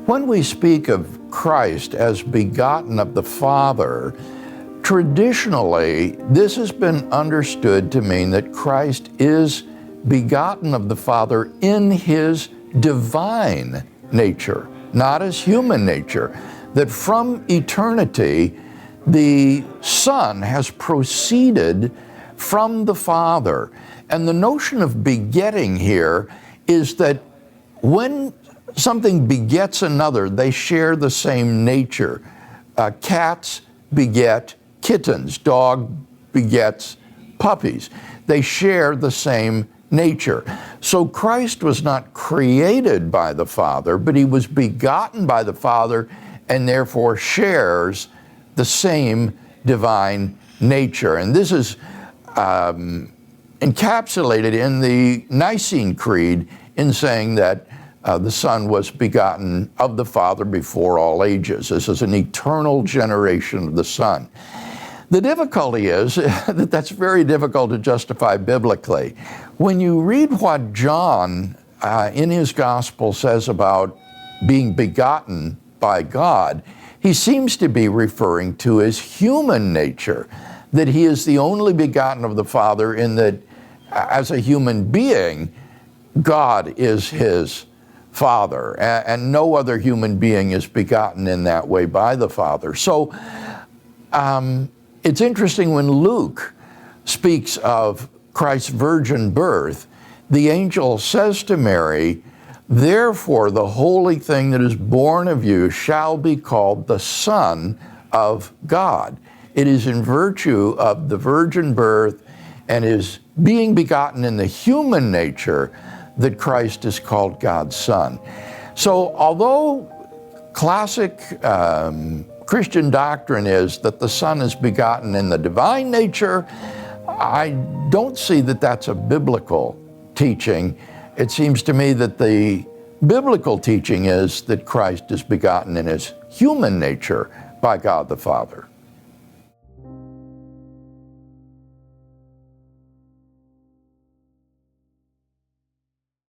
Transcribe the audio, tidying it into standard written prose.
When we speak of Christ as begotten of the Father, traditionally, this has been understood to mean that Christ is begotten of the Father in his divine nature, not as human nature. That from eternity, the Son has proceeded from the Father. And the notion of begetting here is that when something begets another, they share the same nature. Cats beget kittens, dog begets puppies. They share the same nature. So Christ was not created by the Father, but he was begotten by the Father and therefore shares the same divine nature. And this is encapsulated in the Nicene Creed in saying that the Son was begotten of the Father before all ages. This is an eternal generation of the Son. The difficulty is that that's very difficult to justify biblically. When you read what John in his gospel says about being begotten by God, he seems to be referring to his human nature, that he is the only begotten of the Father in that as a human being, God is his Father, and no other human being is begotten in that way by the Father. So it's interesting when Luke speaks of Christ's virgin birth, the angel says to Mary, "Therefore the holy thing that is born of you shall be called the Son of God." It is in virtue of the virgin birth and his being begotten in the human nature that Christ is called God's Son. So although classic Christian doctrine is that the Son is begotten in the divine nature, I don't see that that's a biblical teaching. It seems to me that the biblical teaching is that Christ is begotten in his human nature by God the Father.